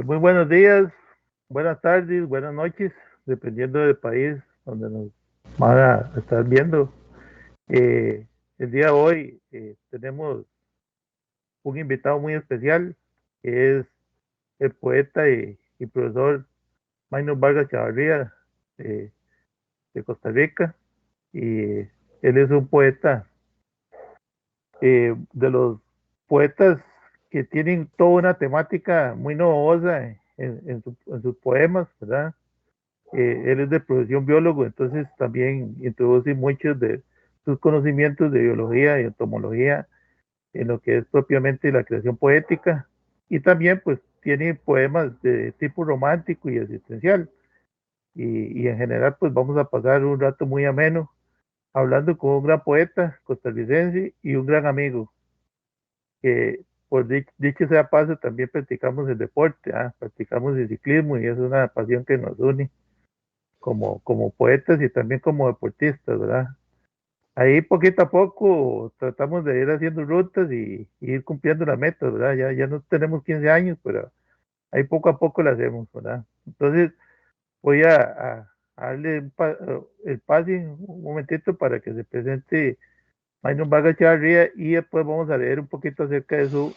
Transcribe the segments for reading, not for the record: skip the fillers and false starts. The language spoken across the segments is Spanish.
Muy buenos días, buenas tardes, buenas noches, dependiendo del país donde nos van a estar viendo. El día de hoy tenemos un invitado muy especial, que es el poeta y profesor Maynor Vargas Chavarría eh, de Costa Rica. Y él es un poeta de los poetas que tienen toda una temática muy novedosa en sus poemas, ¿verdad? Él es de profesión biólogo, entonces también introduce muchos de sus conocimientos de biología y entomología en lo que es propiamente la creación poética, y también pues tiene poemas de tipo romántico y existencial, y en general pues vamos a pasar un rato muy ameno hablando con un gran poeta costarricense y un gran amigo, que por dicho sea paso también practicamos el deporte, practicamos el ciclismo, y es una pasión que nos une como poetas y también como deportistas, ¿verdad? Ahí poquito a poco tratamos de ir haciendo rutas y ir cumpliendo las metas, ¿verdad? Ya no tenemos 15 años, pero ahí poco a poco lo hacemos, ¿verdad? Entonces voy a darle el pase un momentito para que se presente Maynor Vargas Chavarría, y después vamos a leer un poquito acerca de su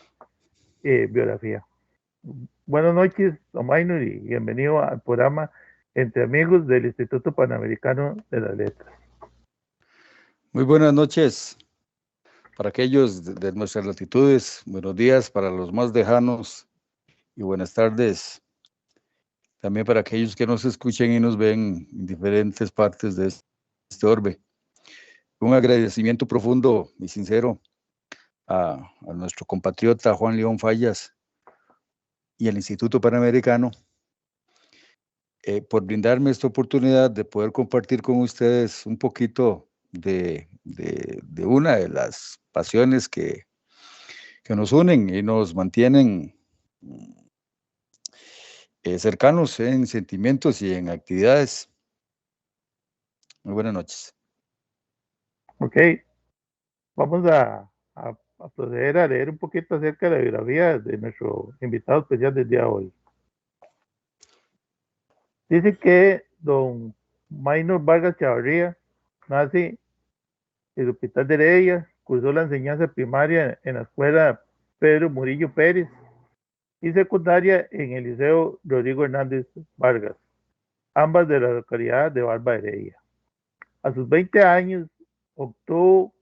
biografía. Buenas noches, don Maynor, y bienvenido al programa Entre Amigos del Instituto Panamericano de las Letras. Muy buenas noches para aquellos de nuestras latitudes, buenos días para los más lejanos y buenas tardes también para aquellos que nos escuchen y nos ven en diferentes partes de este orbe. Un agradecimiento profundo y sincero a nuestro compatriota Juan León Fallas y al Instituto Panamericano por brindarme esta oportunidad de poder compartir con ustedes un poquito de una de las pasiones que nos unen y nos mantienen cercanos en sentimientos y en actividades. Muy buenas noches. Ok, vamos a proceder a leer un poquito acerca de la biografía de nuestro invitado especial del día de hoy. Dice que don Maynor Vargas Chavarría nace en el Hospital de Heredia, cursó la enseñanza primaria en la escuela Pedro Murillo Pérez y secundaria en el Liceo Rodrigo Hernández Vargas, ambas de la localidad de Barba Heredia. A sus 20 años obtuvo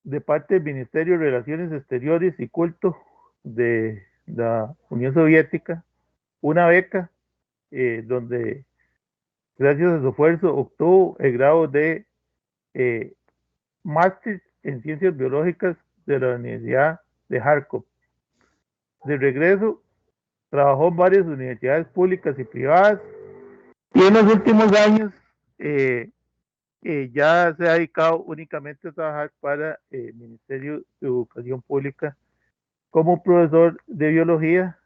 de parte del Ministerio de Relaciones Exteriores y Culto de la Unión Soviética una beca donde, gracias a su esfuerzo, obtuvo el grado de máster en Ciencias Biológicas de la Universidad de Kharkov. De regreso, trabajó en varias universidades públicas y privadas, y en los últimos años ya se ha dedicado únicamente a trabajar para el Ministerio de Educación Pública como profesor de biología,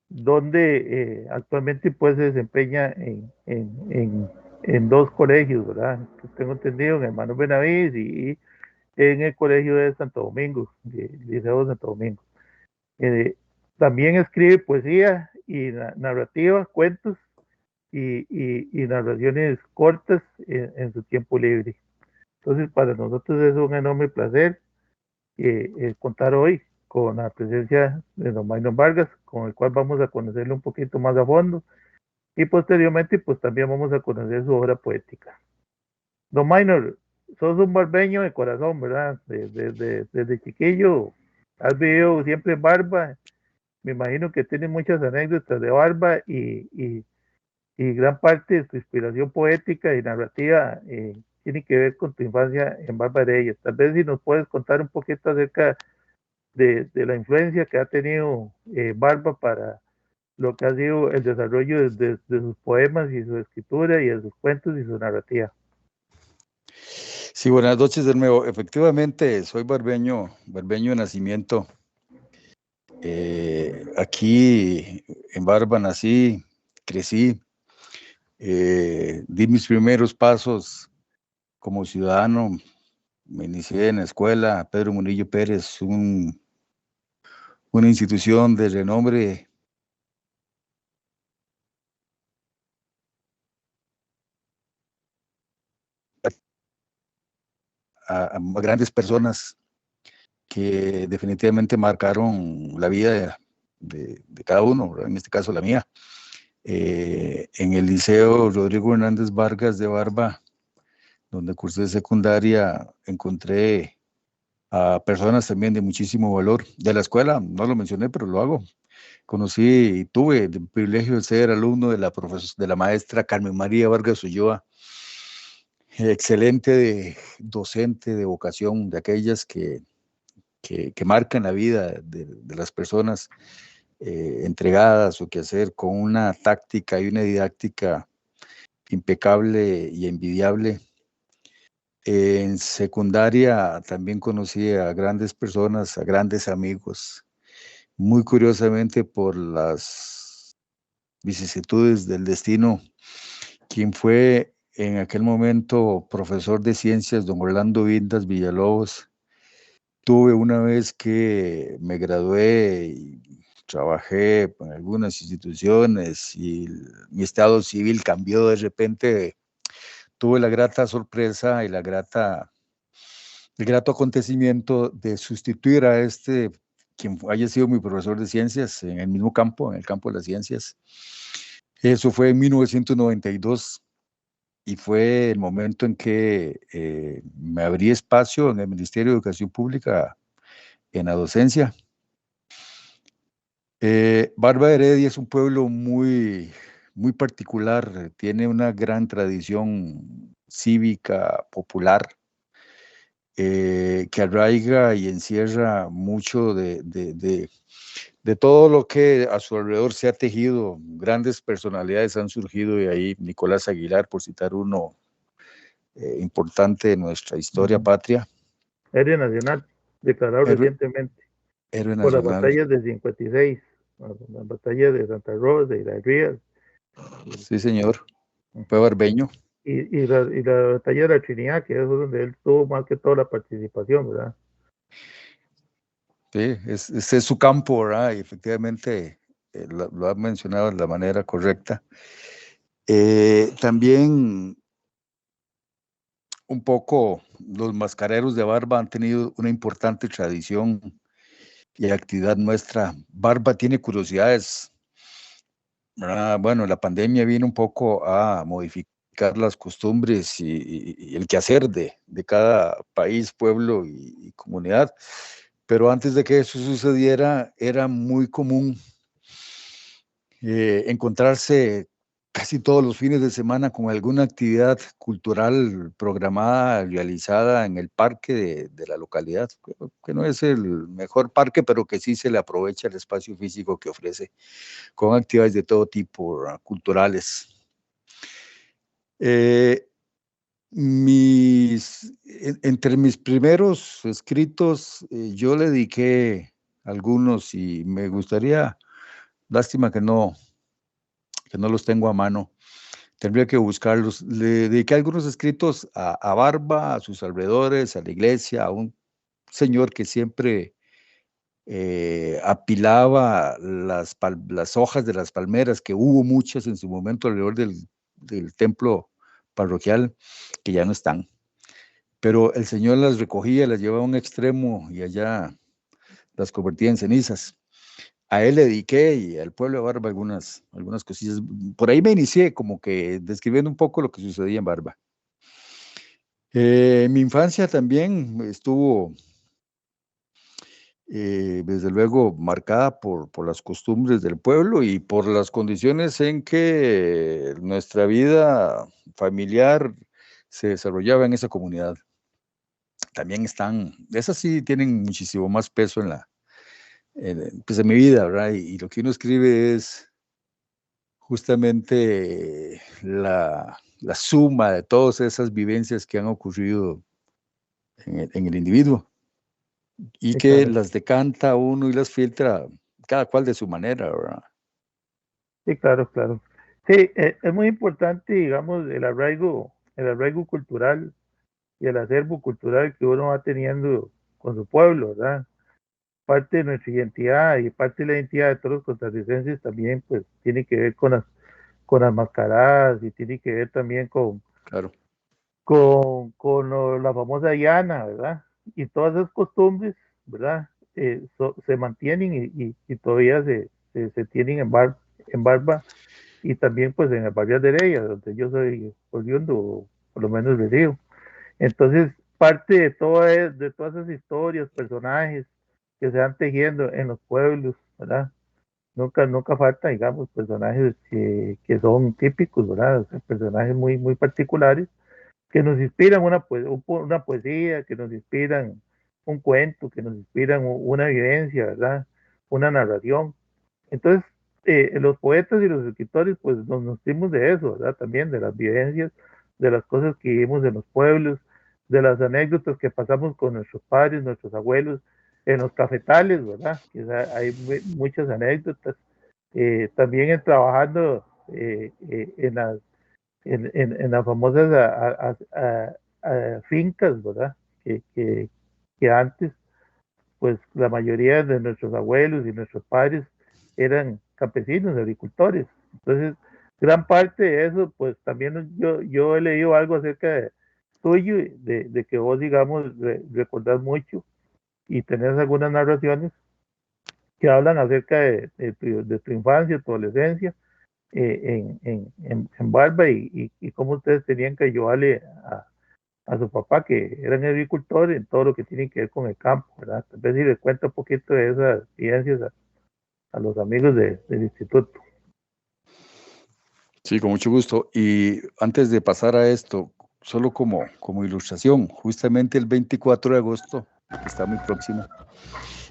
donde actualmente pues se desempeña en dos colegios, ¿verdad? Que tengo entendido, en Hermanos Benavides y en el Colegio de Santo Domingo, el Liceo de Santo Domingo. También escribe poesía y narrativa, cuentos y narraciones cortas su tiempo libre. Entonces, para nosotros es un enorme placer contar hoy con la presencia de don Maynor Vargas, con el cual vamos a conocerlo un poquito más a fondo, y posteriormente pues también vamos a conocer su obra poética. Don Maynor, sos un barbeño de corazón, ¿verdad? Desde chiquillo has vivido siempre en Barba. Me imagino que tienes muchas anécdotas de Barba y gran parte de tu inspiración poética y narrativa tiene que ver con tu infancia en Barba Heredia. Tal vez si nos puedes contar un poquito acerca de la influencia que ha tenido Barba para lo que ha sido el desarrollo de sus poemas y su escritura y de sus cuentos y su narrativa. Sí, buenas noches de nuevo. Efectivamente, soy barbeño de nacimiento. Aquí en Barba nací, crecí, di mis primeros pasos como ciudadano. Me inicié en la escuela Pedro Murillo Pérez, un una institución de renombre a grandes personas que definitivamente marcaron la vida de cada uno, ¿verdad? En este caso la mía. En el Liceo Rodrigo Hernández Vargas de Barba, donde cursé secundaria, encontré a personas también de muchísimo valor. De la escuela, no lo mencioné, pero lo hago. Conocí y tuve el privilegio de ser alumno de la maestra Carmen María Vargas Ulloa, excelente docente de vocación, de aquellas que marcan la vida de las personas entregadas o que hacer con una táctica y una didáctica impecable y envidiable. En secundaria también conocí a grandes personas, a grandes amigos, muy curiosamente por las vicisitudes del destino. Quien fue en aquel momento profesor de ciencias, don Orlando Vindas Villalobos, tuve una vez que me gradué y trabajé en algunas instituciones y mi estado civil cambió de repente. Tuve la grata sorpresa y el grato acontecimiento de sustituir a quien haya sido mi profesor de ciencias en el mismo campo, en el campo de las ciencias. Eso fue en 1992 y fue el momento en que me abrí espacio en el Ministerio de Educación Pública en la docencia. Barba de Heredia es un pueblo muy, muy particular, tiene una gran tradición cívica, popular, que arraiga y encierra mucho de todo lo que a su alrededor se ha tejido. Grandes personalidades han surgido de ahí, Nicolás Aguilar, por citar uno importante de nuestra historia patria. Héroe nacional, declarado Héroe, recientemente héroe por las nacional. batallas de 56, las batallas de Santa Rosa, de Las Rías. Sí, señor. Fue barbeño. Y la batalla de la Trinidad, que es donde él tuvo más que toda la participación, ¿verdad? Sí, ese es su campo, ¿verdad? Y efectivamente lo ha mencionado de la manera correcta. También un poco los mascareros de Barba han tenido una importante tradición y actividad nuestra. Barba tiene curiosidades, ¿verdad? Bueno, la pandemia vino un poco a modificar las costumbres y el quehacer de cada país, pueblo y comunidad. Pero antes de que eso sucediera, era muy común encontrarse casi todos los fines de semana con alguna actividad cultural programada, realizada en el parque de la localidad, que no es el mejor parque, pero que sí se le aprovecha el espacio físico que ofrece, con actividades de todo tipo, culturales. Entre mis primeros escritos, yo le dediqué algunos y me gustaría, lástima que no los tengo a mano, tendría que buscarlos. Le dediqué algunos escritos a Barba, a sus alrededores, a la iglesia, a un señor que siempre apilaba las hojas de las palmeras, que hubo muchas en su momento alrededor del templo parroquial, que ya no están. Pero el Señor las recogía, las llevaba a un extremo y allá las convertía en cenizas. A él le dediqué y al pueblo de Barba algunas cosillas. Por ahí me inicié como que describiendo un poco lo que sucedía en Barba. Mi infancia también estuvo, desde luego, marcada por las costumbres del pueblo y por las condiciones en que nuestra vida familiar se desarrollaba en esa comunidad. También esas sí tienen muchísimo más peso pues en mi vida, ¿verdad? Y lo que uno escribe es justamente la suma de todas esas vivencias que han ocurrido en el individuo y Sí, que claro. las decanta uno y las filtra cada cual de su manera, ¿verdad? Sí, claro, claro. Sí, es muy importante, digamos, el arraigo cultural y el acervo cultural que uno va teniendo con su pueblo, ¿verdad? parte de nuestra identidad y parte de la identidad de todos los costarricenses también, pues tiene que ver con las mascaradas y tiene que ver también Claro. la famosa llana, ¿verdad? Y todas esas costumbres, ¿verdad? Se mantienen y todavía se tienen en Barba y también pues en el barrio de Heredia, donde yo soy oriundo, o por lo menos resido. Entonces, parte de todas esas historias, personajes que se van tejiendo en los pueblos, ¿verdad? Nunca falta, digamos, personajes que son típicos, ¿verdad? O sea, personajes muy particulares que nos inspiran una poesía, que nos inspiran un cuento, que nos inspiran una vivencia, ¿verdad? Una narración. Entonces, los poetas y los escritores, pues nos nutrimos de eso, ¿verdad? También de las vivencias, de las cosas que vivimos en los pueblos, de las anécdotas que pasamos con nuestros padres, nuestros abuelos, en los cafetales, ¿verdad? Que hay muchas anécdotas. También trabajando en las famosas fincas, ¿verdad? Que, que, que antes pues la mayoría de nuestros abuelos y nuestros padres eran campesinos, agricultores. Entonces, gran parte de eso, pues también yo he leído algo acerca de tuyo, de que vos, digamos, recordás mucho y tenés algunas narraciones que hablan acerca de tu infancia, tu adolescencia, en Barba y cómo ustedes tenían que ayudarle a su papá, que eran agricultores, en todo lo que tiene que ver con el campo, ¿verdad? Tal vez si les cuento un poquito de esas vivencias a los amigos del instituto. Sí, con mucho gusto. Y antes de pasar a esto, solo como ilustración, justamente el 24 de agosto, que está muy próximo,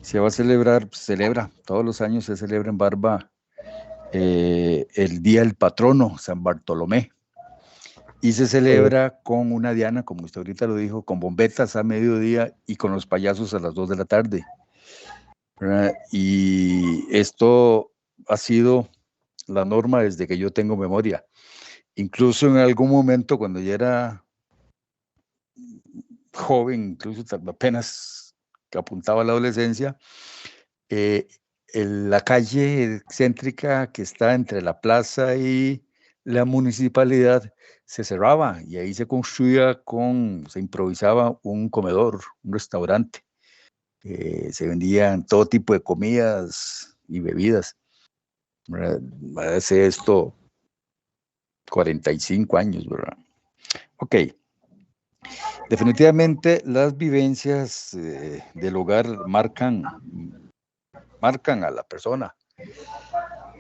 se va a celebrar, todos los años se celebra en Barba el Día del Patrono, San Bartolomé. Y se celebra con una diana, como usted ahorita lo dijo, con bombetas a mediodía y con los payasos a las 2 de la tarde. ¿Verdad? Y esto ha sido la norma desde que yo tengo memoria. Incluso en algún momento, cuando yo era joven, incluso apenas que apuntaba a la adolescencia, la calle céntrica que está entre la plaza y la municipalidad se cerraba y ahí se construía se improvisaba un comedor, un restaurante. Se vendían todo tipo de comidas y bebidas. Hace esto 45 años, ¿verdad? Ok. Definitivamente las vivencias del hogar marcan a la persona.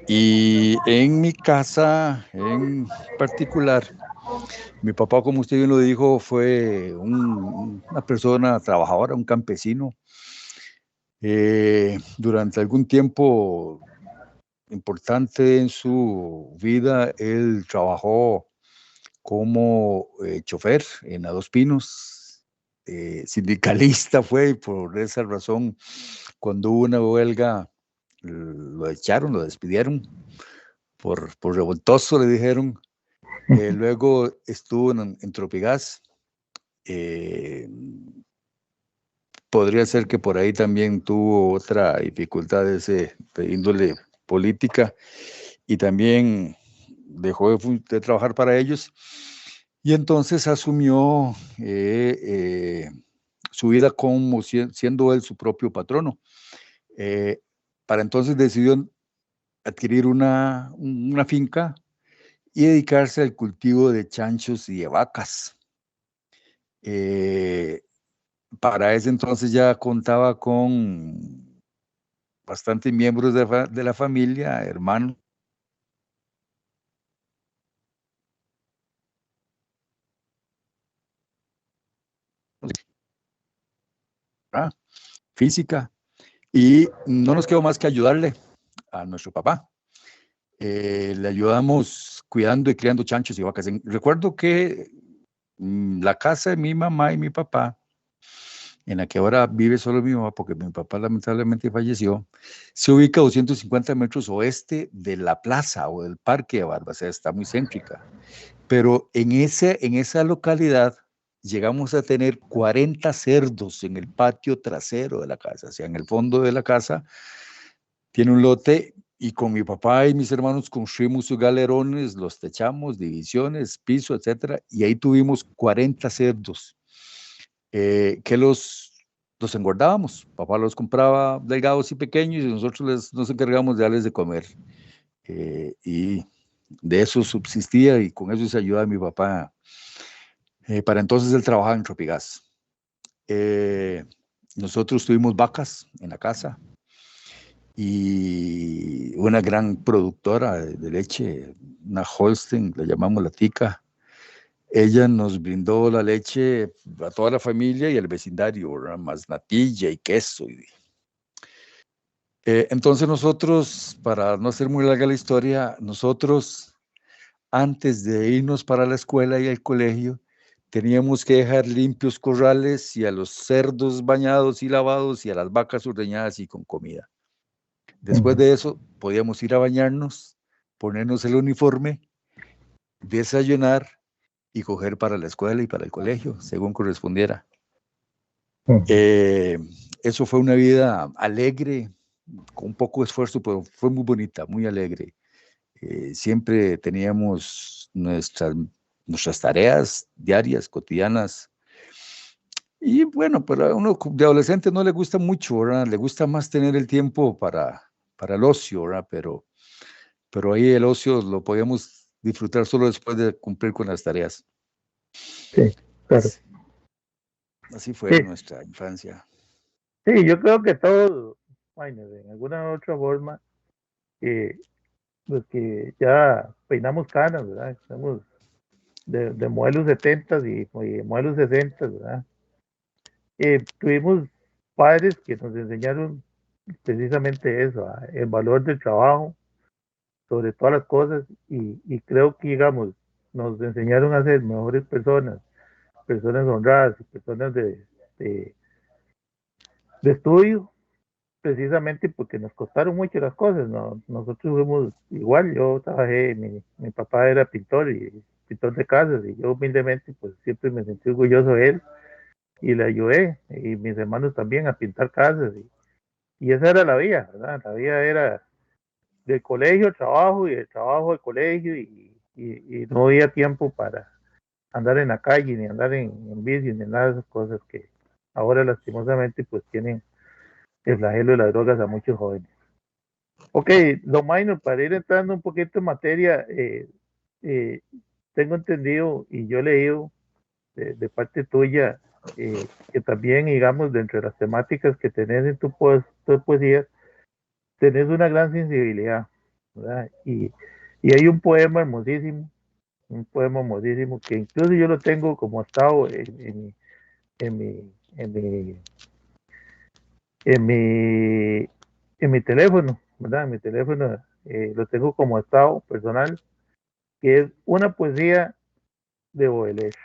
Y en mi casa en particular, mi papá, como usted bien lo dijo, fue una persona trabajadora, un campesino. Durante algún tiempo importante en su vida, él trabajó como chofer en A Dos Pinos, sindicalista fue, y por esa razón, cuando hubo una huelga, lo echaron, lo despidieron, por revoltoso le dijeron. Luego estuvo en Tropigas. Podría ser que por ahí también tuvo otra dificultad de índole política y también dejó de trabajar para ellos y entonces asumió su vida como siendo él su propio patrono. Para entonces decidió adquirir una finca y dedicarse al cultivo de chanchos y de vacas. Para ese entonces ya contaba con bastantes miembros de la familia, hermanos, física, y no nos quedó más que ayudarle a nuestro papá. Le ayudamos cuidando y criando chanchos y vacas. Recuerdo que la casa de mi mamá y mi papá, en la que ahora vive solo mi mamá, porque mi papá lamentablemente falleció, se ubica a 250 metros oeste de la plaza o del parque de Barba, o sea, está muy céntrica. Pero en esa localidad llegamos a tener 40 cerdos en el patio trasero de la casa, o sea, en el fondo de la casa tiene un lote y con mi papá y mis hermanos construimos sus galerones, los techamos, divisiones, piso, etcétera, y ahí tuvimos 40 cerdos que los engordábamos. Papá los compraba delgados y pequeños y nosotros nos encargamos de darles de comer. Y de eso subsistía y con eso se ayudaba mi papá. Para entonces él trabajaba en Tropigas. Nosotros tuvimos vacas en la casa y una gran productora de leche, una Holstein, la llamamos la Tica. Ella nos brindó la leche a toda la familia y al vecindario, ¿verdad? Más natilla y queso. Entonces nosotros, para no hacer muy larga la historia, nosotros antes de irnos para la escuela y el colegio, teníamos que dejar limpios corrales y a los cerdos bañados y lavados y a las vacas ordeñadas y con comida. Después de eso, podíamos ir a bañarnos, ponernos el uniforme, desayunar y coger para la escuela y para el colegio, según correspondiera. Eso fue una vida alegre, con poco esfuerzo, pero fue muy bonita, muy alegre. Siempre teníamos nuestras tareas diarias, cotidianas. Y bueno, pero a uno de adolescente no le gusta mucho, ¿verdad? Le gusta más tener el tiempo para el ocio, ¿verdad? Pero ahí el ocio lo podíamos disfrutar solo después de cumplir con las tareas. Sí, claro. Así fue nuestra infancia. Sí, yo creo que todos, bueno, en alguna otra forma, los que ya peinamos canas, ¿verdad? Estamos de modelos 70 y modelos 60, ¿verdad? Tuvimos padres que nos enseñaron precisamente eso, el valor del trabajo sobre todas las cosas y creo que, digamos, nos enseñaron a ser mejores personas honradas, personas de estudio, precisamente porque nos costaron mucho las cosas. ¿No? Nosotros fuimos igual, yo trabajé, mi papá era pintor y pintor de casas y yo humildemente pues siempre me sentí orgulloso de él y le ayudé y mis hermanos también a pintar casas y esa era la vida, ¿verdad? La vida era del colegio al trabajo y del trabajo al colegio y no había tiempo para andar en la calle ni andar en bici ni nada de esas cosas que ahora lastimosamente pues tienen el flagelo de las drogas a muchos jóvenes. Ok, don Minor, para ir entrando un poquito en materia, tengo entendido y yo he leído de parte tuya que también, digamos, de entre las temáticas que tenés en tu poesía, tenés una gran sensibilidad, ¿verdad? Y hay un poema hermosísimo que incluso yo lo tengo como estado en mi, en mi, en mi, en mi teléfono, ¿verdad? En mi teléfono lo tengo como estado personal, que es una poesía de Baudelaire,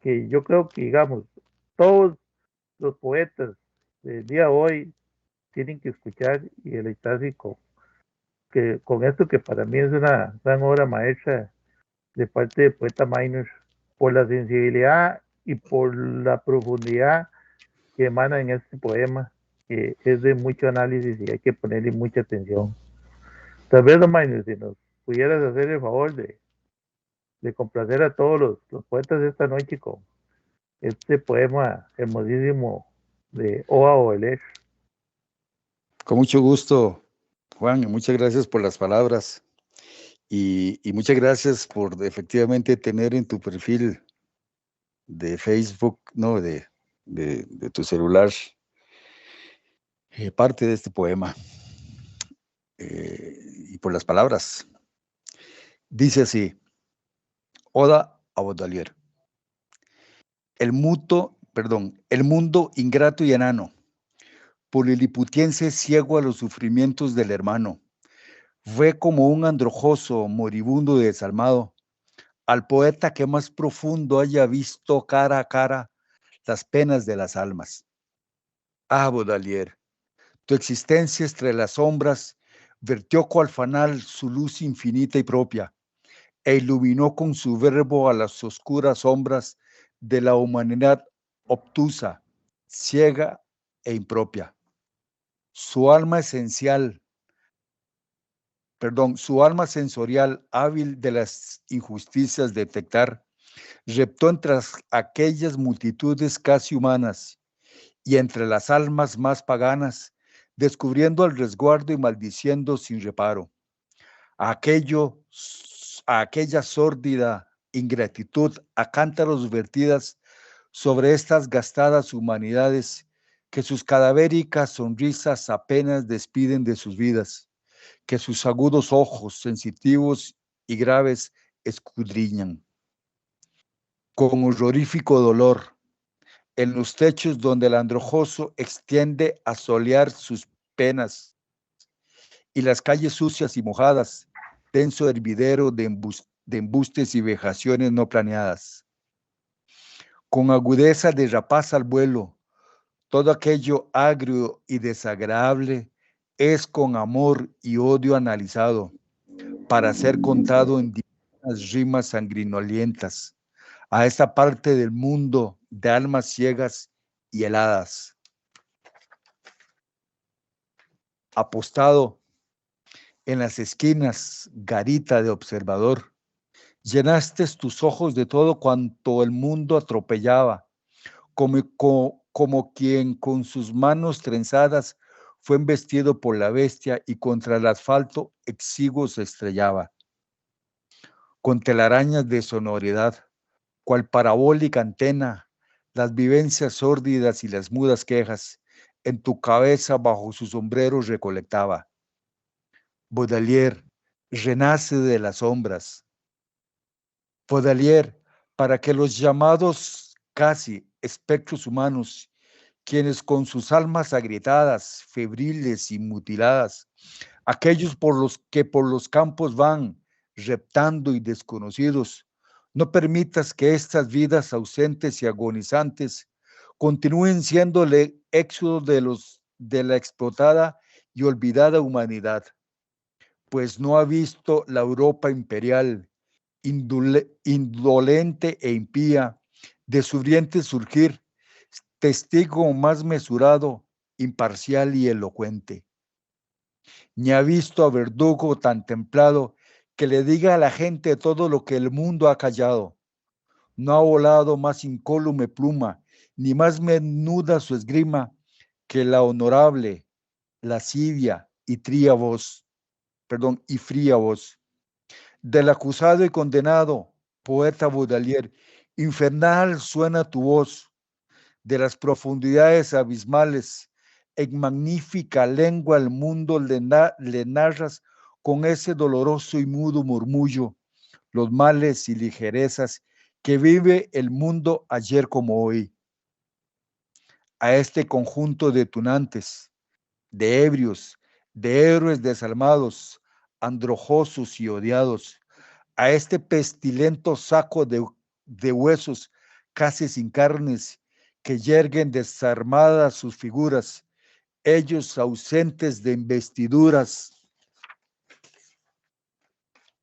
que yo creo que, digamos, todos los poetas del día de hoy tienen que escuchar y deleitarse con esto que para mí es una gran obra maestra de parte del poeta Minor, por la sensibilidad y por la profundidad que emana en este poema, que es de mucho análisis y hay que ponerle mucha atención. Tal vez, don Minor, si nos pudieras hacer el favor de complacer a todos los poetas de esta noche con este poema hermosísimo de Oa Baudelaire. Con mucho gusto, Juan, y muchas gracias por las palabras y muchas gracias por efectivamente tener en tu perfil de Facebook, no, de tu celular, parte de este poema y por las palabras. Dice así, Oda a Baudelaire. El mundo ingrato y enano, por liliputiense ciego a los sufrimientos del hermano, fue como un androjoso moribundo y desalmado, al poeta que más profundo haya visto cara a cara las penas de las almas. Ah, Baudelaire, tu existencia entre las sombras vertió cual fanal su luz infinita y propia, e iluminó con su verbo a las oscuras sombras de la humanidad obtusa, ciega e impropia. Su alma sensorial, hábil de las injusticias detectar, reptó entre aquellas multitudes casi humanas y entre las almas más paganas, descubriendo el resguardo y maldiciendo sin reparo. A aquella sórdida ingratitud a cántaros vertidas sobre estas gastadas humanidades que sus cadavéricas sonrisas apenas despiden de sus vidas, que sus agudos ojos sensitivos y graves escudriñan. Con horrorífico dolor, en los techos donde el androjoso extiende a solear sus penas y las calles sucias y mojadas, denso hervidero de embustes y vejaciones no planeadas. Con agudeza de rapaz al vuelo, todo aquello agrio y desagradable es con amor y odio analizado para ser contado en divinas rimas sanguinolientas a esta parte del mundo de almas ciegas y heladas. Apostado en las esquinas, garita de observador, llenaste tus ojos de todo cuanto el mundo atropellaba, como quien con sus manos trenzadas fue embestido por la bestia y contra el asfalto exiguo se estrellaba. Con telarañas de sonoridad, cual parabólica antena, las vivencias sórdidas y las mudas quejas, en tu cabeza bajo su sombrero recolectaba. Baudelaire renace de las sombras. Baudelaire, para que los llamados casi espectros humanos, quienes con sus almas agrietadas, febriles y mutiladas, aquellos por los que por los campos van, reptando y desconocidos, no permitas que estas vidas ausentes y agonizantes continúen siendo el éxodo de la explotada y olvidada humanidad, pues no ha visto la Europa imperial, indolente e impía, de su vientre surgir, testigo más mesurado, imparcial y elocuente. Ni ha visto a verdugo tan templado que le diga a la gente todo lo que el mundo ha callado. No ha volado más incólume pluma, ni más menuda su esgrima que la honorable, lascivia y fría voz del acusado y condenado, poeta Baudelaire. Infernal suena tu voz de las profundidades abismales. En magnífica lengua al mundo le narras con ese doloroso y mudo murmullo los males y ligerezas que vive el mundo ayer como hoy. A este conjunto de tunantes, de ebrios, de héroes desalmados, androjosos y odiados, a este pestilento saco de huesos casi sin carnes que yerguen desarmadas sus figuras, ellos ausentes de investiduras,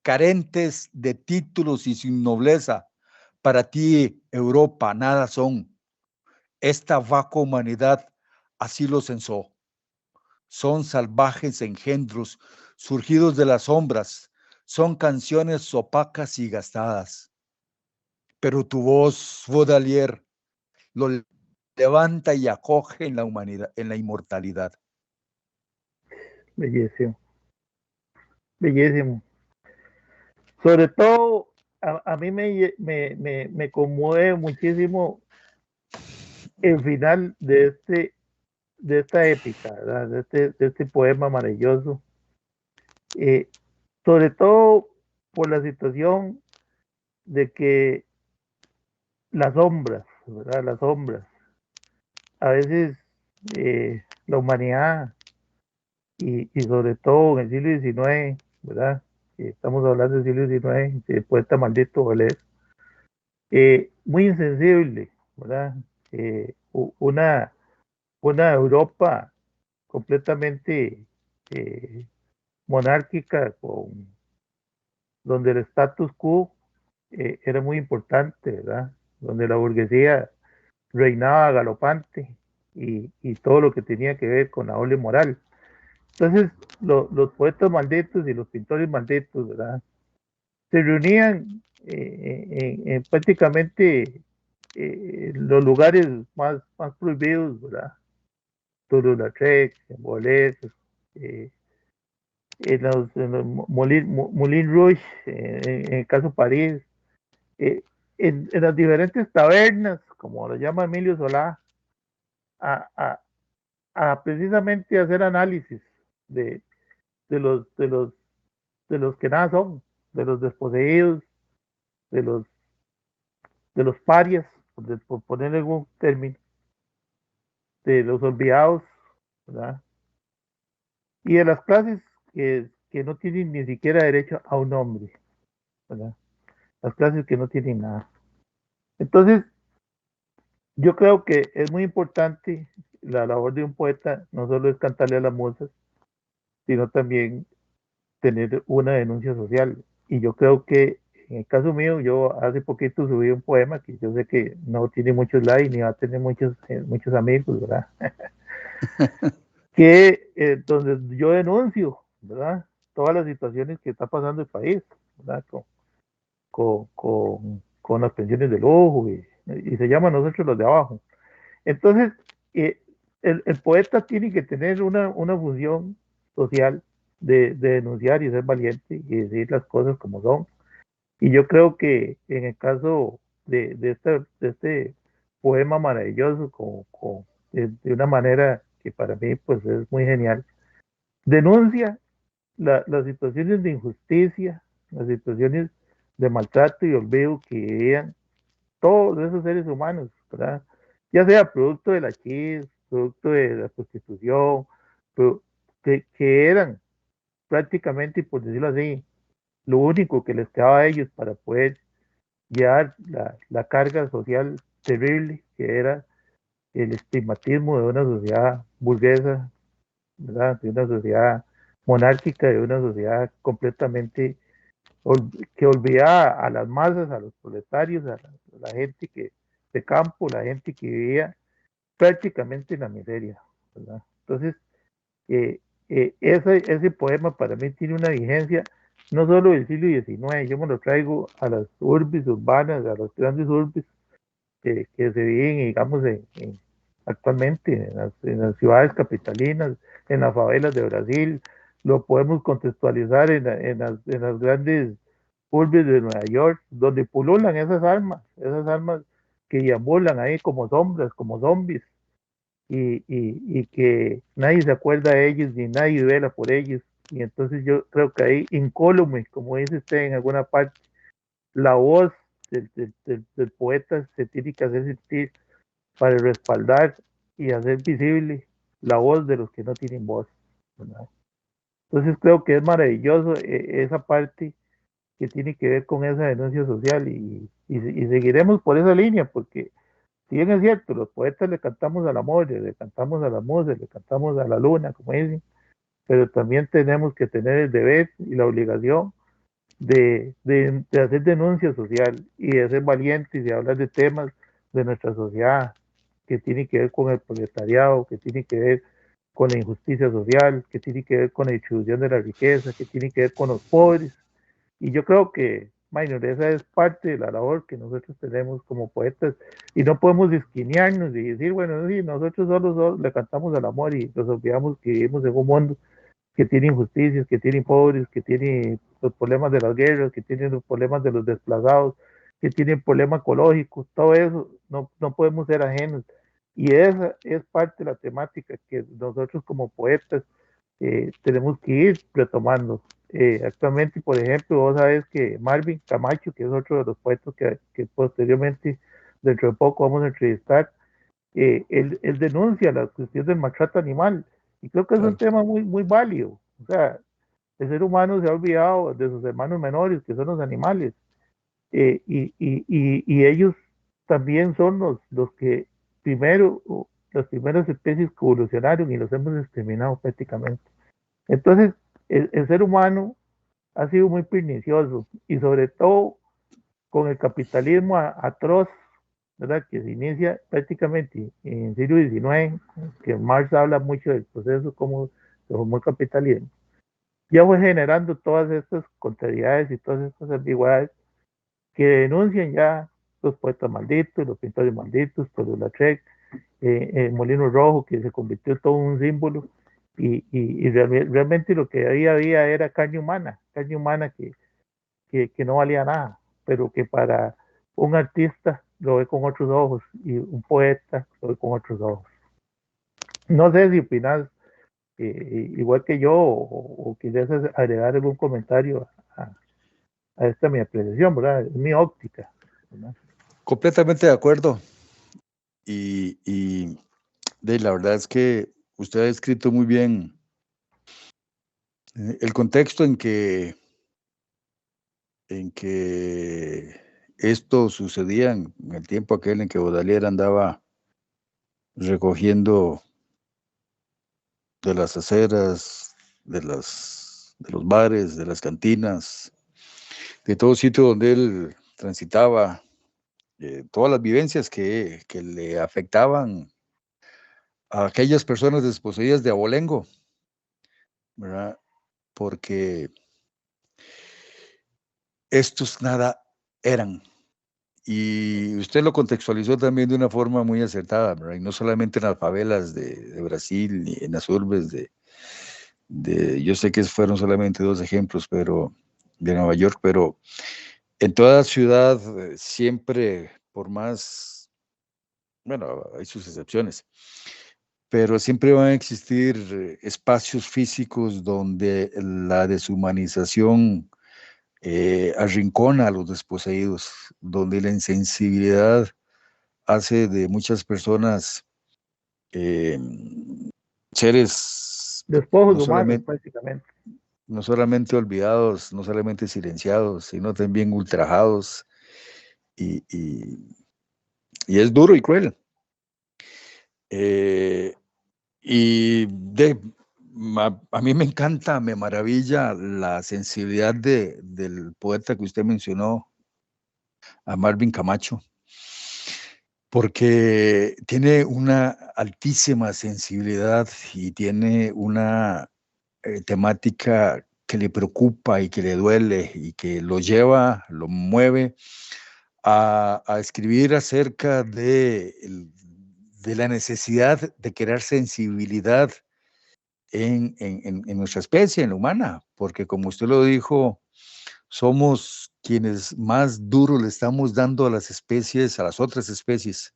carentes de títulos y sin nobleza, para ti, Europa, nada son. Esta vacua humanidad así lo censó. Son salvajes engendros surgidos de las sombras, son canciones opacas y gastadas. Pero tu voz, Baudelaire, lo levanta y acoge en la humanidad, en la inmortalidad. Bellísimo, bellísimo. Sobre todo, a mí me conmueve muchísimo el final de esta épica, ¿verdad? De este poema maravilloso. Sobre todo por la situación de que las sombras, ¿verdad? Las sombras. A veces la humanidad y sobre todo en el siglo XIX, ¿verdad? Estamos hablando del siglo XIX, el poeta maldito Valés, muy insensible, ¿verdad? Una Europa completamente monárquica, donde el status quo era muy importante, ¿verdad? donde la burguesía reinaba galopante y todo lo que tenía que ver con la doble moral. Entonces, los poetas malditos y los pintores malditos, ¿verdad? Se reunían prácticamente los lugares más prohibidos, ¿verdad? Toulouse-Lautrec, en Bolet, eh, en los Moulin Rouge, en el caso París, eh, en las diferentes tabernas, como lo llama Emilio Solá, a, a, a precisamente hacer análisis de, de, los, de, los, de los que nada son, de los desposeídos, de los, de los parias, por ponerle algún término, de los olvidados, ¿verdad? Y de las clases que no tienen ni siquiera derecho a un nombre, ¿verdad? Las clases que no tienen nada. Entonces, yo creo que es muy importante la labor de un poeta, no solo es cantarle a las musas, sino también tener una denuncia social. Y yo creo que en el caso mío, yo hace poquito subí un poema que yo sé que no tiene muchos likes ni va a tener muchos amigos, ¿verdad? Que donde yo denuncio, ¿verdad? Todas las situaciones que está pasando el país, ¿verdad? Con las pensiones de lujo y se llama Nosotros los de abajo. Entonces, eh, el poeta tiene que tener una función social de denunciar y ser valiente y decir las cosas como son. Y yo creo que en el caso de este poema maravilloso, de una manera que para mí pues es muy genial, denuncia las situaciones de injusticia, las situaciones de maltrato y olvido que vivían todos esos seres humanos, ¿verdad? Ya sea producto de la chis, producto de la prostitución, que eran prácticamente, por decirlo así, lo único que les quedaba a ellos para poder llevar la carga social terrible que era el estigmatismo de una sociedad burguesa, ¿verdad? De una sociedad monárquica, de una sociedad completamente que olvidaba a las masas, a los proletarios, a la gente de campo, la gente que vivía prácticamente en la miseria, ¿verdad? Entonces, eh, ese poema para mí tiene una vigencia no solo del siglo XIX, yo me lo traigo a las urbes urbanas, a las grandes urbes que se viven, digamos, actualmente en las ciudades capitalinas, en las favelas de Brasil, lo podemos contextualizar en las grandes urbes de Nueva York, donde pululan esas almas que deambulan ahí como sombras, como zombies, y que nadie se acuerda de ellos ni nadie vela por ellos. Y entonces yo creo que ahí, incólume, como dice usted en alguna parte, la voz del poeta se tiene que hacer sentir para respaldar y hacer visible la voz de los que no tienen voz, ¿verdad? Entonces creo que es maravilloso esa parte que tiene que ver con esa denuncia social y seguiremos por esa línea, porque si bien es cierto, los poetas le cantamos al amor, le cantamos a la musa, le cantamos a la luna, como dicen, pero también tenemos que tener el deber y la obligación de hacer denuncia social y de ser valientes y de hablar de temas de nuestra sociedad que tiene que ver con el proletariado, que tiene que ver con la injusticia social, que tiene que ver con la distribución de la riqueza, que tiene que ver con los pobres. Y yo creo que, minor, esa es parte de la labor que nosotros tenemos como poetas y no podemos discriminarnos y decir, bueno, sí, nosotros solo le cantamos al amor y nos olvidamos que vivimos en un mundo que tiene injusticias, que tiene pobres, que tiene los problemas de las guerras, que tiene los problemas de los desplazados, que tiene problemas ecológicos, todo eso no podemos ser ajenos. Y esa es parte de la temática que nosotros como poetas tenemos que ir retomando. Actualmente, por ejemplo, vos sabes que Marvin Camacho, que es otro de los poetas que posteriormente, dentro de poco, vamos a entrevistar, él denuncia la cuestión del maltrato animal y creo que es un Claro. tema muy válido. O sea, el ser humano se ha olvidado de sus hermanos menores, que son los animales, y ellos también son los que primero, las primeras especies que evolucionaron y los hemos exterminado prácticamente. Entonces, el ser humano ha sido muy pernicioso y sobre todo con el capitalismo atroz ¿verdad? Que se inicia prácticamente en el siglo XIX, que Marx habla mucho del proceso, cómo se formó el capitalismo, ya fue generando todas estas contrariedades y todas estas ambigüedades que denuncian ya los poetas malditos, los pintores malditos, Toulouse-Lautrec, el Molino Rojo, que se convirtió en todo un símbolo, y realmente lo que ahí había era carne humana que no valía nada, pero que para un artista lo ve con otros ojos y un poeta lo ve con otros ojos. No sé si opinas igual que yo o quieres agregar algún comentario a esta mi apreciación, ¿verdad? Es mi óptica, ¿verdad? Completamente de acuerdo. Y la verdad es que usted ha escrito muy bien el contexto en que esto sucedía en el tiempo aquel en que Baudelaire andaba recogiendo de las aceras, de los bares, de las cantinas, de todo sitio donde él transitaba, todas las vivencias que le afectaban a aquellas personas desposeídas de abolengo, ¿verdad? Porque estos nada eran. Y usted lo contextualizó también de una forma muy acertada, ¿verdad? Y no solamente en las favelas de Brasil ni en las urbes yo sé que fueron solamente 2 ejemplos, pero de Nueva York, pero en toda ciudad siempre, por más, bueno, hay sus excepciones, pero siempre van a existir espacios físicos donde la deshumanización arrincona a los desposeídos, donde la insensibilidad hace de muchas personas eh, seres Despojos no humanos, solamente, prácticamente. no solamente olvidados, no solamente silenciados, sino también ultrajados, y, y, y es duro y cruel. Y a mí me encanta, me maravilla la sensibilidad del poeta que usted mencionó, a Marvin Camacho, porque tiene una altísima sensibilidad y tiene una temática que le preocupa y que le duele y que lo lleva, lo mueve a escribir acerca de la necesidad de crear sensibilidad en nuestra especie, en la humana, porque como usted lo dijo, somos quienes más duro le estamos dando a las especies, a las otras especies.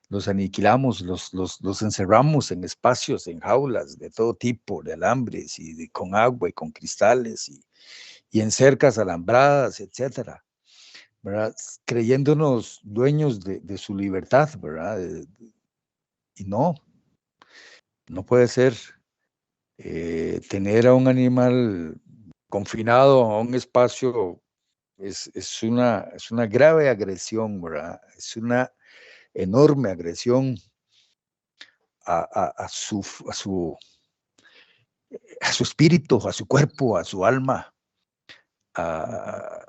Los aniquilamos, los encerramos en espacios, en jaulas de todo tipo, de alambres con agua y con cristales y en cercas alambradas, etcétera, ¿verdad? Creyéndonos dueños de su libertad, ¿verdad? Y no puede ser. Tener a un animal confinado a un espacio es una grave agresión, ¿verdad? Es una enorme agresión a su espíritu, a su cuerpo, a su alma. A,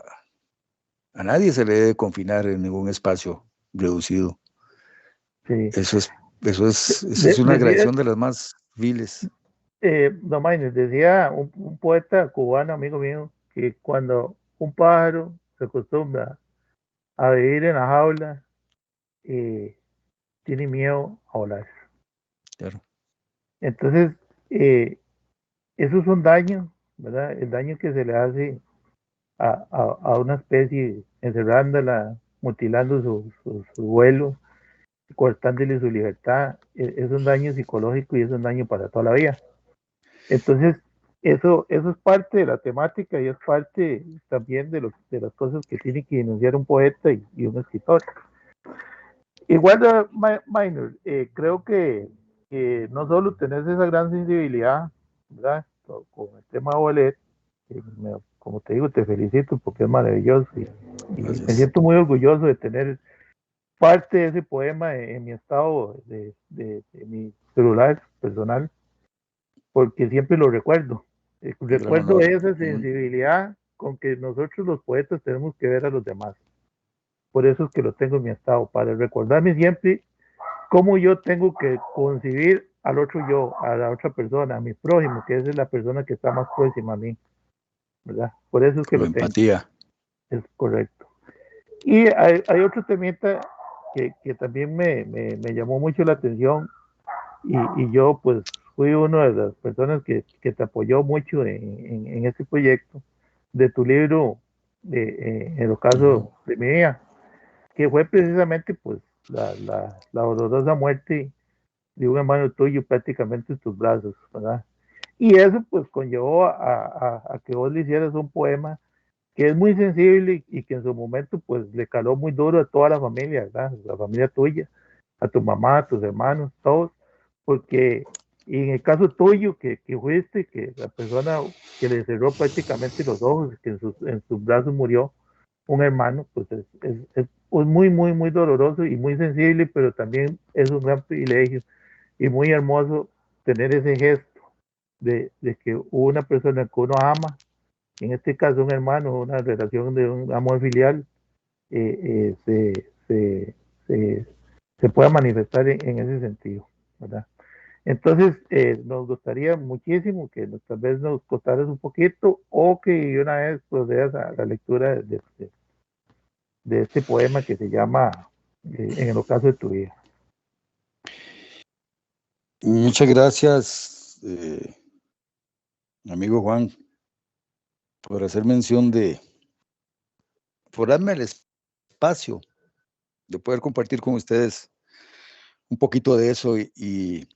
a nadie se le debe confinar en ningún espacio reducido. Sí. Eso es una Decía, agresión de las más viles. no, Maynard, decía un poeta cubano, amigo mío, que cuando un pájaro se acostumbra a vivir en la jaula, eh, tiene miedo a volar. Claro. Entonces, eso es un daño, ¿verdad? El daño que se le hace a una especie, encerrándola, mutilando su vuelo, cortándole su libertad, es un daño psicológico y es un daño para toda la vida. Entonces, eso es parte de la temática y es parte también de las cosas que tiene que denunciar un poeta y un escritor. Igual, Minor, creo que no solo tenés esa gran sensibilidad, ¿verdad? Con el tema de Bolet, como te digo, te felicito porque es maravilloso y me Gracias. siento muy orgulloso de tener parte de ese poema en mi estado de mi celular personal, porque siempre lo recuerdo. Un gran Recuerdo honor. esa sensibilidad con que nosotros los poetas tenemos que ver a los demás. por eso es que lo tengo en mi estado, para recordarme siempre cómo yo tengo que concebir al otro yo, a la otra persona, a mi prójimo, que esa es la persona que está más próxima a mí, ¿verdad? Por eso es que Con lo tengo, empatía. es correcto. Y hay otro temita que también me llamó mucho la atención y yo pues fui una de las personas que te apoyó mucho en este proyecto de tu libro, en el caso de mi hija, que fue precisamente pues la dolorosa muerte de un hermano tuyo prácticamente en tus brazos, ¿verdad? Y eso pues conllevó a que vos le hicieras un poema que es muy sensible y que en su momento pues le caló muy duro a toda la familia, ¿verdad? La familia tuya, a tu mamá, a tus hermanos, todos, porque en el caso tuyo que fuiste, que la persona que le cerró prácticamente los ojos, que en sus brazos murió un hermano, pues es muy, muy, muy doloroso y muy sensible, pero también es un gran privilegio y muy hermoso tener ese gesto de que una persona que uno ama, en este caso un hermano, una relación de un amor filial, eh, eh, se, se, se, pueda manifestar en ese sentido, ¿verdad? Entonces, nos gustaría muchísimo que tal vez nos contaras un poquito o que una vez procedas a la lectura de este poema que se llama En el ocaso de tu vida. Muchas gracias, amigo Juan, por hacer mención por darme el espacio de poder compartir con ustedes un poquito de eso y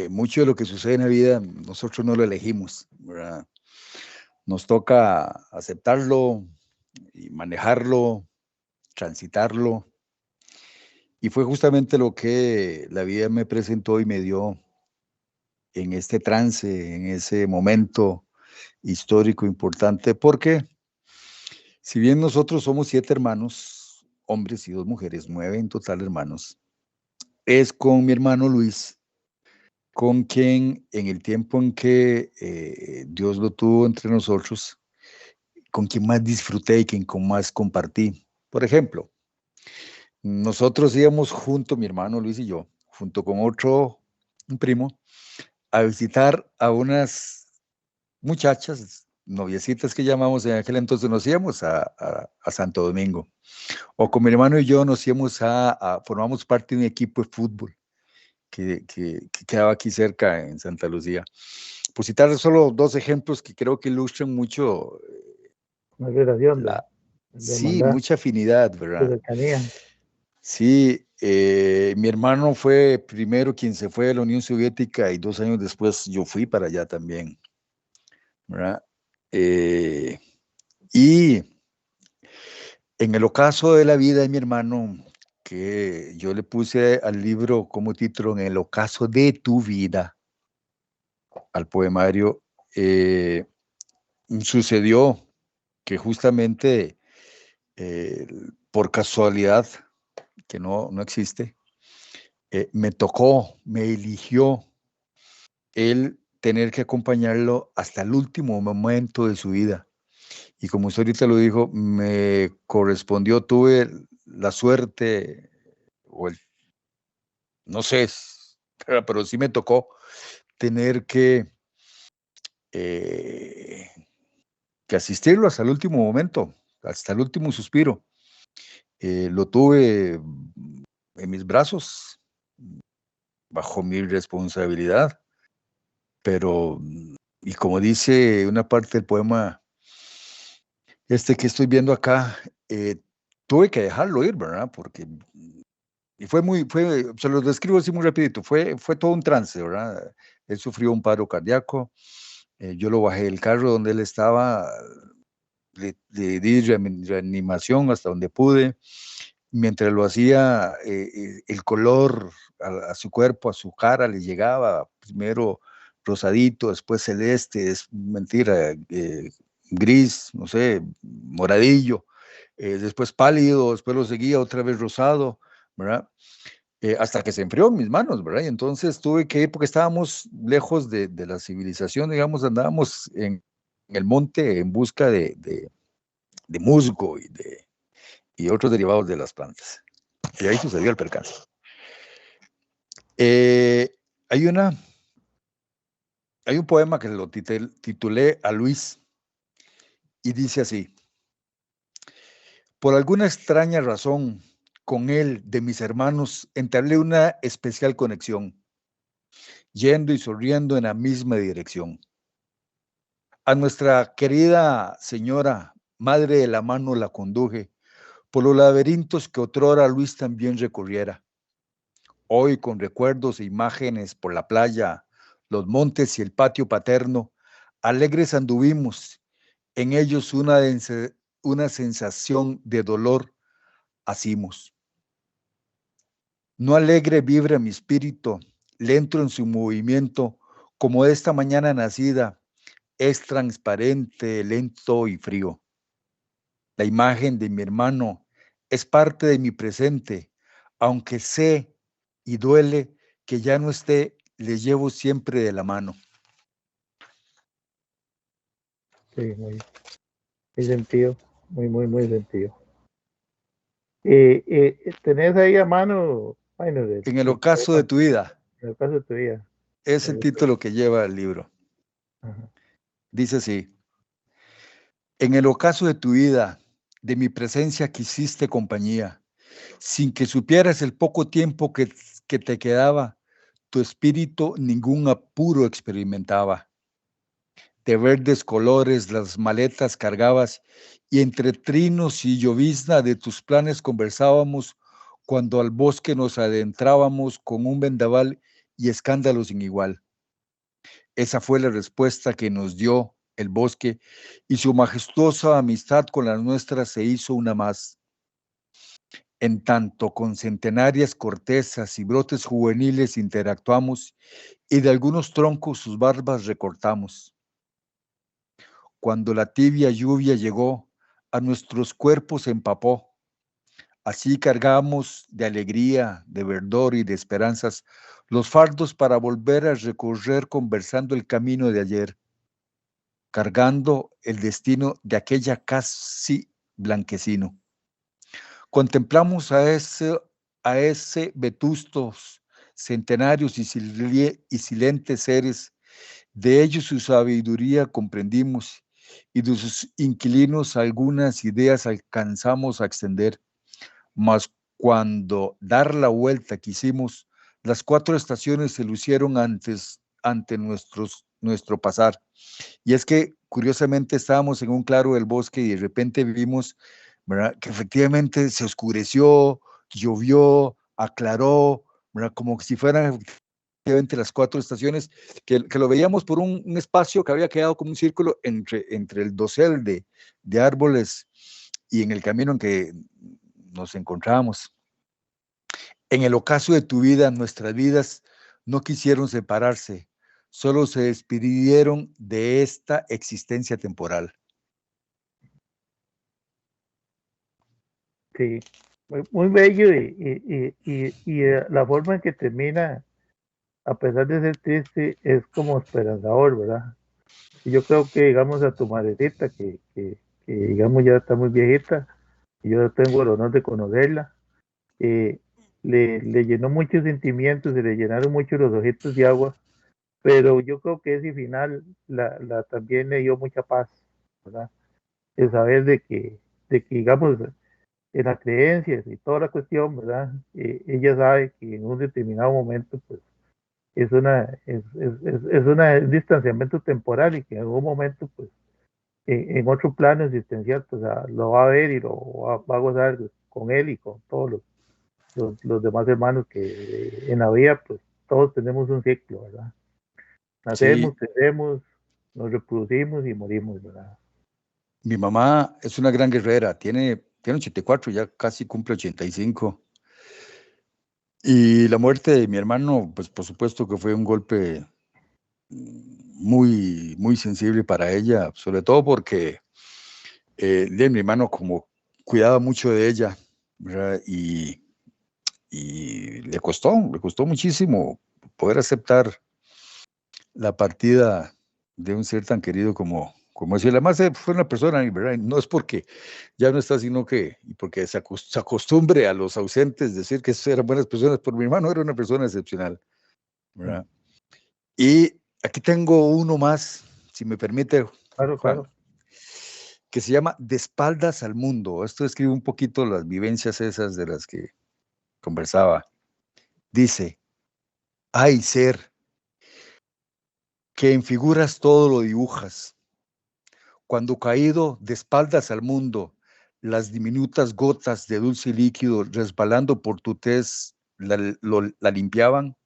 mucho de lo que sucede en la vida nosotros no lo elegimos, ¿verdad? Nos toca aceptarlo y manejarlo, transitarlo. Y fue justamente lo que la vida me presentó y me dio en este trance, en ese momento histórico importante, porque si bien nosotros somos 7 hermanos, hombres y 2 mujeres, 9 en total hermanos, es con mi hermano Luis, con quien en el tiempo en que Dios lo tuvo entre nosotros, con quien más disfruté y con más compartí. Por ejemplo, nosotros íbamos junto, mi hermano Luis y yo, junto con un primo, a visitar a unas muchachas, noviecitas que llamamos en aquel entonces, nos íbamos a Santo Domingo. O con mi hermano y yo nos íbamos formamos parte de un equipo de fútbol que quedaba aquí cerca en Santa Lucía. Por citar solo 2 ejemplos que creo que ilustran mucho Una relación la, de sí, hermandad, mucha afinidad, de ¿verdad? cercanía. Sí, mi hermano fue primero quien se fue de la Unión Soviética y 2 años después yo fui para allá también, ¿verdad? Y en el ocaso de la vida de mi hermano, que yo le puse al libro como título, En el ocaso de tu vida, al poemario, sucedió que justamente eh, por casualidad, que no existe, me tocó, me eligió él tener que acompañarlo hasta el último momento de su vida. Y como usted ahorita lo dijo, me correspondió, tuve la suerte, o no sé, pero sí me tocó tener eh, que asistirlo hasta el último momento, hasta el último suspiro. Lo tuve en mis brazos, bajo mi responsabilidad, pero, y como dice una parte del poema, que estoy viendo acá, tuve que dejarlo ir, ¿verdad? Porque, y se lo describo así muy rapidito, fue todo un trance, ¿verdad? Él sufrió un paro cardíaco, yo lo bajé del carro donde él estaba, le di reanimación hasta donde pude. Mientras lo hacía, el color a su cuerpo, a su cara, le llegaba primero rosadito, después celeste, es mentira, gris, no sé, moradillo, después pálido, después lo seguía otra vez rosado, ¿verdad? Hasta que se enfrió en mis manos, ¿verdad? Y entonces tuve que ir porque estábamos lejos de la civilización, digamos, andábamos en el monte en busca de musgo y otros derivados de las plantas. Y ahí sucedió el percance. Hay un poema que lo titulé a Luis y dice así: por alguna extraña razón, con él, de mis hermanos, entablé una especial conexión, yendo y sonriendo en la misma dirección. A nuestra querida señora, madre de la mano, la conduje por los laberintos que otrora Luis también recorriera. Hoy, con recuerdos e imágenes por la playa, los montes y el patio paterno, alegres anduvimos, en ellos una sensación de dolor hacimos. No alegre vibra mi espíritu, lento en su movimiento, como esta mañana nacida, es transparente, lento y frío. La imagen de mi hermano es parte de mi presente, aunque sé y duele que ya no esté, le llevo siempre de la mano. Sí, muy sentido, muy sentido. ¿Tenés ahí a mano, bueno, En el ocaso de tu vida, en el caso de tu vida? es el título que lleva el libro. Ajá. Dice así: en el ocaso de tu vida, de mi presencia quisiste compañía, sin que supieras el poco tiempo que te quedaba, tu espíritu ningún apuro experimentaba. De verdes colores las maletas cargabas, y entre trinos y llovizna de tus planes conversábamos, cuando al bosque nos adentrábamos con un vendaval y escándalo sin igual. Esa fue la respuesta que nos dio el bosque, y su majestuosa amistad con la nuestra se hizo una más. En tanto con centenarias cortezas y brotes juveniles interactuamos, y de algunos troncos sus barbas recortamos. Cuando la tibia lluvia llegó, a nuestros cuerpos empapó. Así cargamos de alegría, de verdor y de esperanzas los fardos para volver a recorrer conversando el camino de ayer, cargando el destino de aquella casi blanquecino. Contemplamos a ese vetustos, centenarios y silentes seres. De ellos su sabiduría comprendimos, y de sus inquilinos algunas ideas alcanzamos a extender. Mas cuando dar la vuelta quisimos, las 4 estaciones se lucieron ante nuestro pasar. Y es que curiosamente estábamos en un claro del bosque y de repente vimos, ¿verdad?, que efectivamente se oscureció, llovió, aclaró, ¿verdad?, como si fueran efectivamente las 4 estaciones, que lo veíamos por un espacio que había quedado como un círculo entre el dosel de árboles y en el camino en que nos encontrábamos. En el ocaso de tu vida, nuestras vidas no quisieron separarse, solo se despidieron de esta existencia temporal. Sí, muy bello la forma en que termina, a pesar de ser triste, es como esperanzador, ¿verdad? Y yo creo que, digamos, a tu madrecita, digamos ya está muy viejita, y yo tengo el honor de conocerla, eh, le llenó muchos sentimientos, se le llenaron mucho los ojitos de agua, pero yo creo que ese final también le dio mucha paz, ¿verdad? El saber de que digamos, en las creencias y toda la cuestión, ¿verdad? Ella sabe que en un determinado momento, pues, un distanciamiento temporal y que en algún momento, pues, en otro plano existencial, pues, lo va a ver y va a gozar con él y con todos los demás hermanos que en la vida, pues, todos tenemos un ciclo, ¿verdad? Nacemos, Sí, crecemos, nos reproducimos y morimos, ¿verdad? mi mamá es una gran guerrera, tiene 84, ya casi cumple 85. Y la muerte de mi hermano, pues por supuesto que fue un golpe muy sensible para ella, sobre todo porque de mi hermano como cuidaba mucho de ella, ¿verdad? Y le costó muchísimo poder aceptar la partida de un ser tan querido como decía, además fue una persona, ¿verdad? No es porque ya no está, sino que, y porque se acostumbre a los ausentes decir que eran buenas personas, por mi hermano era una persona excepcional, ¿verdad? Y aquí tengo uno más, si me permite, Claro, Juan, claro. que se llama De espaldas al mundo. Esto describe un poquito las vivencias esas de las que conversaba. Dice, ay ser, que en figuras todo lo dibujas. Cuando caído de espaldas al mundo, las diminutas gotas de dulce líquido resbalando por tu tez la limpiaban.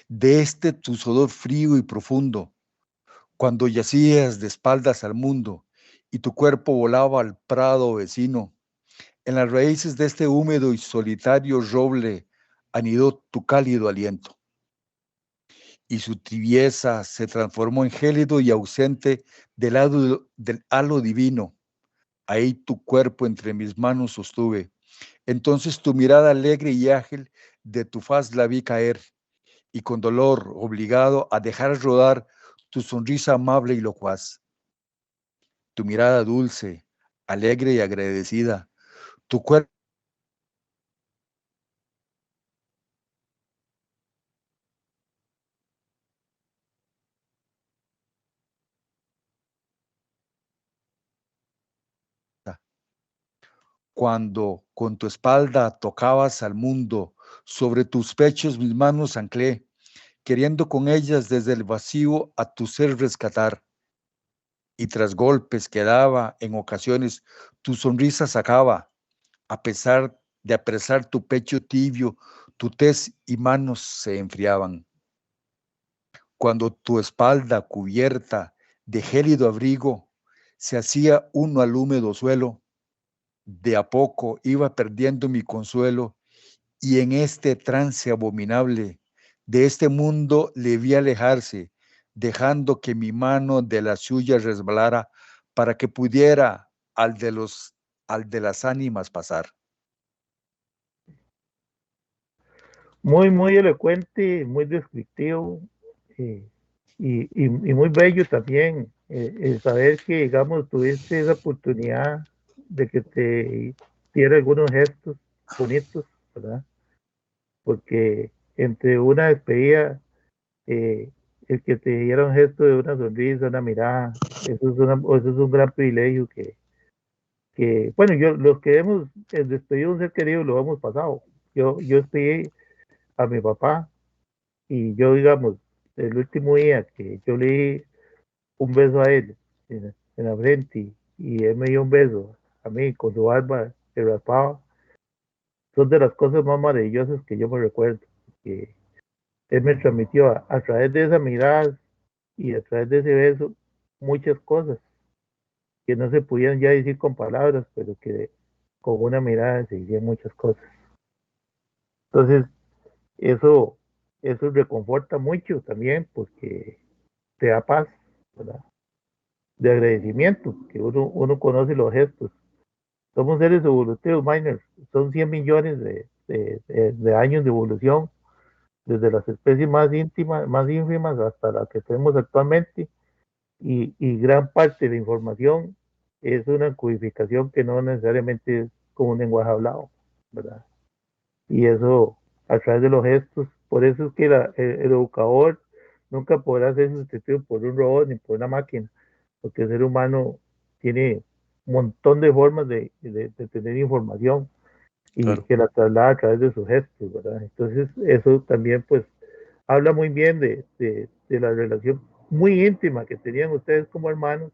De este tu sudor frío y profundo, cuando yacías de espaldas al mundo y tu cuerpo volaba al prado vecino, en las raíces de este húmedo y solitario roble anidó tu cálido aliento, y su tibieza se transformó en gélido y ausente del halo divino. Ahí tu cuerpo entre mis manos sostuve. Entonces tu mirada alegre y ágil de tu faz la vi caer, y con dolor obligado a dejar rodar tu sonrisa amable y locuaz. Tu mirada dulce, alegre y agradecida, tu cuerpo cuando con tu espalda tocabas al mundo, sobre tus pechos mis manos anclé, queriendo con ellas desde el vacío a tu ser rescatar. Y tras golpes que daba en ocasiones, tu sonrisa sacaba, a pesar de apresar tu pecho tibio, tu tez y manos se enfriaban. Cuando tu espalda cubierta de gélido abrigo se hacía uno al húmedo suelo, de a poco iba perdiendo mi consuelo y en este trance abominable de este mundo le vi alejarse, dejando que mi mano de la suya resbalara para que pudiera al de las ánimas pasar. Muy, muy elocuente, muy descriptivo, eh, y muy bello también, el saber que, digamos, tuviste esa oportunidad de que te diera algunos gestos bonitos, ¿verdad? Porque entre una despedida, eh, el que te diera un gesto de una sonrisa, una mirada, eso es un gran privilegio bueno, los que hemos despedido a un ser querido lo hemos pasado. Yo despedí a mi papá y yo, digamos, el último día que yo le di un beso a él en la frente y él me dio un beso a mí con su barba que raspaba, son de las cosas más maravillosas que yo me recuerdo. Que él me transmitió a través de esa mirada y a través de ese beso muchas cosas que no se podían ya decir con palabras, pero que con una mirada se decían muchas cosas. Entonces, eso, eso reconforta mucho también porque te da paz, ¿verdad? De agradecimiento, que uno conoce los gestos. Somos seres evolutivos, miners, son 100 millones de años de evolución, desde las especies más íntimas, más ínfimas hasta las que tenemos actualmente, y gran parte de la información es una codificación que no necesariamente es con un lenguaje hablado, ¿verdad? Y eso a través de los gestos, por eso es que el educador nunca podrá ser sustituido por un robot ni por una máquina, porque el ser humano tiene un montón de formas de tener información y Claro. que la traslada a través de sus gestos, ¿verdad? Entonces, eso también, pues, habla muy bien de la relación muy íntima que tenían ustedes como hermanos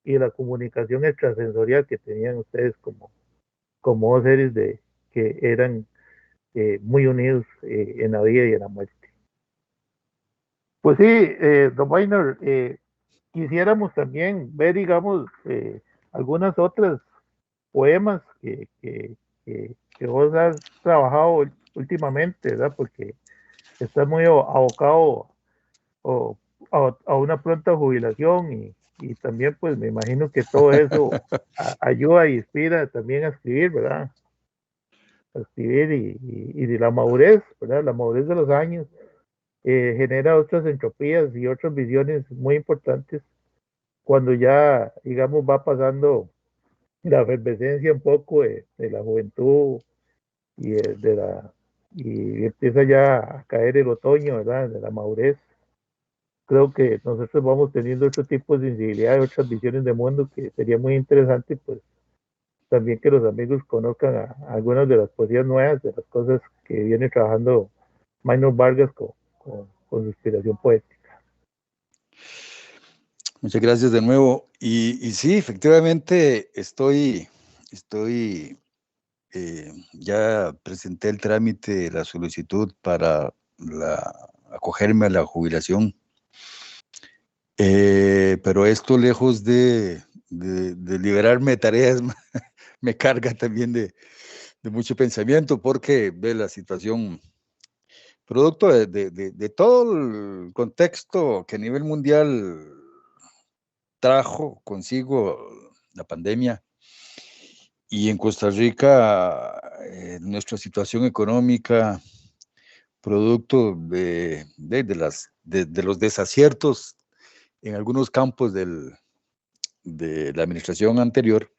y de la comunicación extrasensorial que tenían ustedes como seres que eran muy unidos en la vida y en la muerte. Pues sí, don Weiner, quisiéramos también ver, digamos, algunas otras poemas que vos has trabajado últimamente, ¿verdad? Porque estás muy abocado o, a una pronta jubilación y también pues me imagino que todo eso ayuda y inspira también a escribir, ¿verdad? A escribir y de la madurez, ¿verdad? La madurez de los años genera otras entropías y otras visiones muy importantes cuando ya, digamos, va pasando la efervescencia un poco de la juventud y y empieza ya a caer el otoño, ¿verdad? De la madurez. Creo que nosotros vamos teniendo otro tipo de sensibilidad, otras visiones de mundo que sería muy interesante, pues también que los amigos conozcan algunas de las poesías nuevas, de las cosas que viene trabajando Maynor Vargas con su inspiración poética. Muchas gracias de nuevo. Y sí, efectivamente, ya presenté el trámite, la solicitud para acogerme a la jubilación. Pero esto, lejos de liberarme de tareas, me carga también de mucho pensamiento, porque ve la situación, producto de todo el contexto que a nivel mundial trajo consigo la pandemia. Y en Costa Rica, nuestra situación económica, producto de los desaciertos en algunos campos de la administración anterior,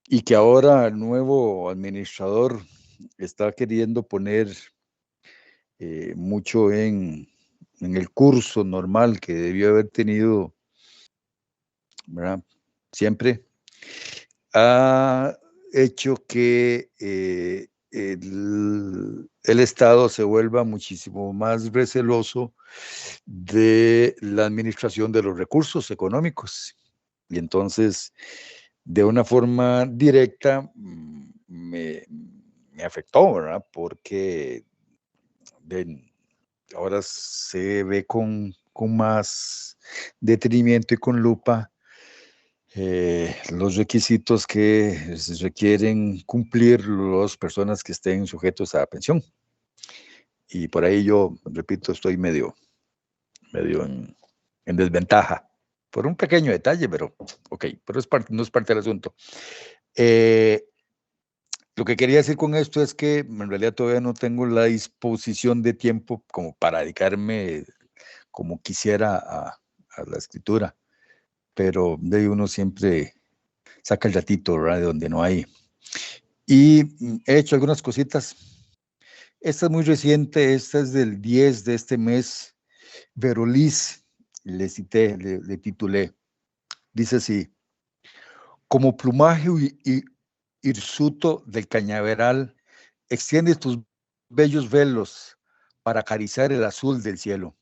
y que ahora el nuevo administrador está queriendo poner mucho en el curso normal que debió haber tenido, ¿verdad? Siempre, ha hecho que el Estado se vuelva muchísimo más receloso de la administración de los recursos económicos. Y entonces, de una forma directa, me afectó, ¿verdad? Porque ahora se ve con más detenimiento y con lupa los requisitos que se requieren cumplir las personas que estén sujetos a pensión. Y por ahí yo, repito, estoy medio en desventaja, por un pequeño detalle, pero ok, pero no es parte del asunto. Lo que quería decir con esto es que en realidad todavía no tengo la disposición de tiempo como para dedicarme como quisiera a la escritura, pero de uno siempre saca el ratito, ¿verdad? De donde no hay. Y he hecho algunas cositas. Esta es muy reciente, esta es del 10 de este mes. Verolis, le cité, le titulé. Dice así: como plumaje hirsuto del cañaveral, extiendes tus bellos velos para acariciar el azul del cielo,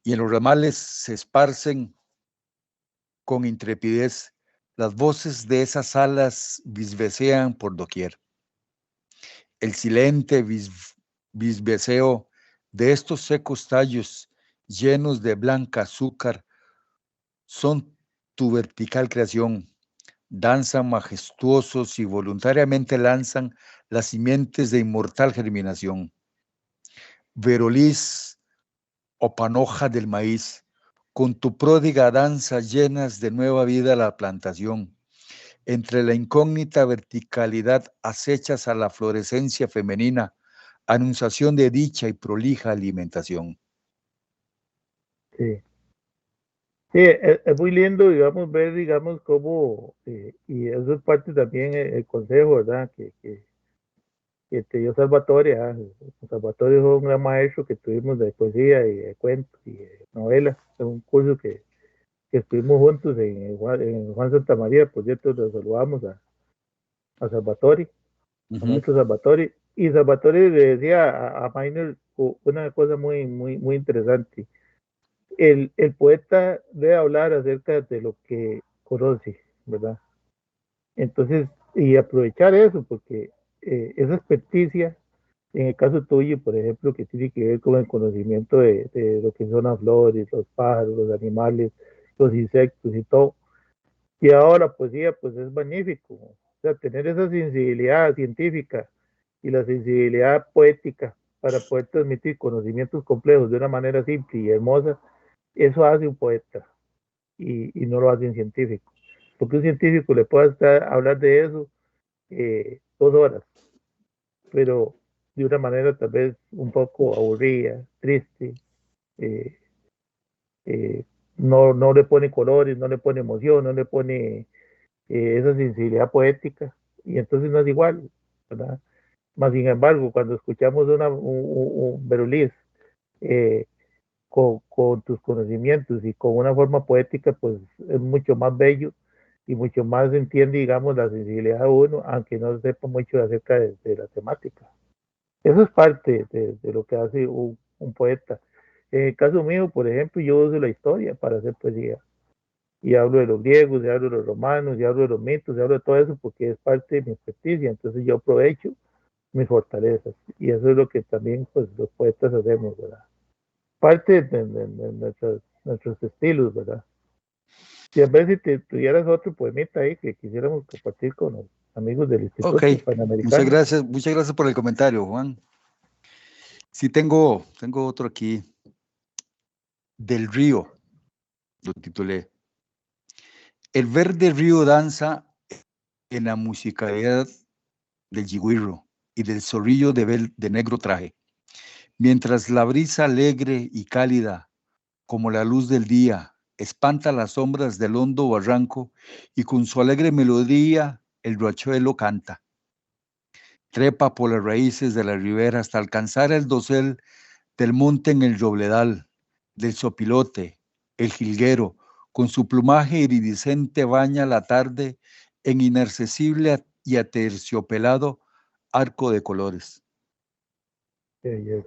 y en los ramales se esparcen con intrepidez las voces de esas alas bisbecean por doquier. El silente bisbeceo de estos secos tallos llenos de blanca azúcar son tu vertical creación. Danzan majestuosos y voluntariamente lanzan las simientes de inmortal germinación. Verolis o panoja del maíz, con tu pródiga danza llenas de nueva vida la plantación. Entre la incógnita verticalidad acechas a la florescencia femenina, anunciación de dicha y prolija alimentación. Sí. Sí, es muy lindo, digamos, ver, digamos, cómo, y eso es parte también el consejo, ¿verdad? Que te dio Salvatore. Salvatore fue un gran maestro que tuvimos de poesía y de cuentos y de novelas. Es un curso que estuvimos juntos en Juan Santa María. Por cierto, nos saludamos a Salvatore, a maestro Salvatore. Y Salvatore le decía a Maynor una cosa muy interesante. El poeta debe hablar acerca de lo que conoce, ¿verdad? Entonces, y aprovechar eso, porque esa experticia, en el caso tuyo, por ejemplo, que tiene que ver con el conocimiento de lo que son las flores, los pájaros, los animales, los insectos y todo. Y ahora, pues sí, pues es magnífico. O sea, tener esa sensibilidad científica y la sensibilidad poética para poder transmitir conocimientos complejos de una manera simple y hermosa, eso hace un poeta y no lo hace un científico. Porque un científico le puede hablar de eso 2 horas, pero de una manera tal vez un poco aburrida, triste, eh, eh, no le pone colores, no le pone emoción, no le pone esa sensibilidad poética, y entonces no es igual, ¿verdad? Más sin embargo, cuando escuchamos un Berulís eh, con tus conocimientos y con una forma poética, pues es mucho más bello y mucho más entiende, digamos, la sensibilidad de uno, aunque no sepa mucho acerca de la temática. Eso es parte de lo que hace un poeta. En el caso mío, por ejemplo, yo uso la historia para hacer poesía. Y hablo de los griegos, y hablo de los romanos, y hablo de los mitos, y hablo de todo eso porque es parte de mi experticia. Entonces yo aprovecho mis fortalezas. Y eso es lo que también pues, los poetas hacemos, ¿verdad? Parte de nuestros estilos, ¿verdad? Si a ver si te tuvieras otro poemita ahí que quisiéramos compartir con los amigos del Ok, Instituto Panamericano. muchas gracias por el comentario, Juan. Sí, tengo otro aquí, del río, lo titulé. El verde río danza en la musicalidad del yigüirro y del zorrillo de negro traje, mientras la brisa alegre y cálida, como la luz del día, espanta las sombras del hondo barranco y con su alegre melodía el riachuelo canta. Trepa por las raíces de la ribera hasta alcanzar el dosel del monte en el robledal, del sopilote, el jilguero, con su plumaje iridiscente baña la tarde en inaccesible y aterciopelado arco de colores. Sí,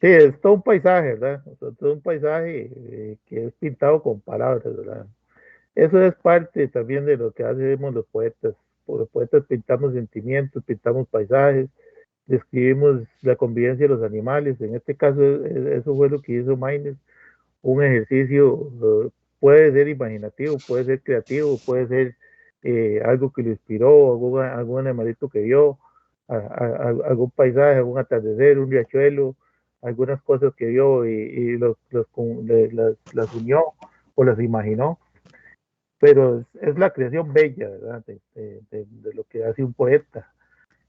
es todo un paisaje, ¿verdad? O sea, todo un paisaje que es pintado con palabras, ¿verdad? Eso es parte también de lo que hacemos los poetas. Los poetas pintamos sentimientos, pintamos paisajes, describimos la convivencia de los animales. En este caso, eso fue lo que hizo Maines. Un ejercicio puede ser imaginativo, puede ser creativo, puede ser algo que lo inspiró, algún animalito que vio, algún paisaje, algún atardecer, un riachuelo, algunas cosas que vio y las unió o las imaginó, pero es la creación bella, ¿verdad? De lo que hace un poeta,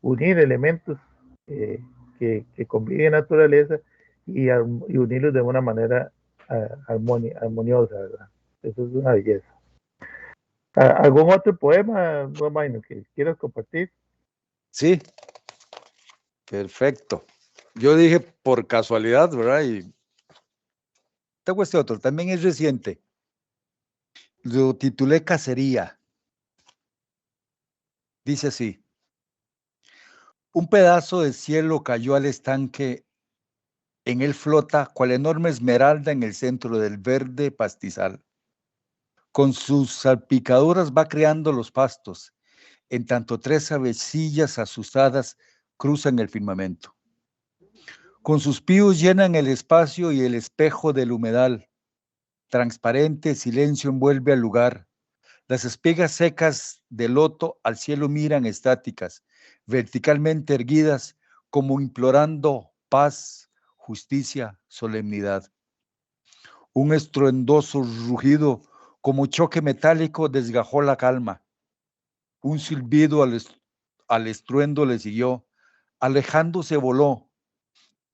unir elementos eh, que conviven en naturaleza y unirlos de una manera armoniosa, ¿verdad? Eso es una belleza. ¿Algún otro poema, Romaino, que quieras compartir? Sí, perfecto. Yo dije por casualidad, ¿verdad? Y tengo este otro, también es reciente. Lo titulé Cacería. Dice así: un pedazo de cielo cayó al estanque, en él flota cual enorme esmeralda en el centro del verde pastizal. Con sus salpicaduras va creando los pastos, en tanto tres avecillas asustadas cruzan el firmamento. Con sus píos llenan el espacio y el espejo del humedal. Transparente silencio envuelve al lugar. Las espigas secas del loto al cielo miran estáticas, verticalmente erguidas, como implorando paz, justicia, solemnidad. Un estruendoso rugido, como choque metálico, desgajó la calma. Un silbido al estruendo le siguió. Alejándose voló.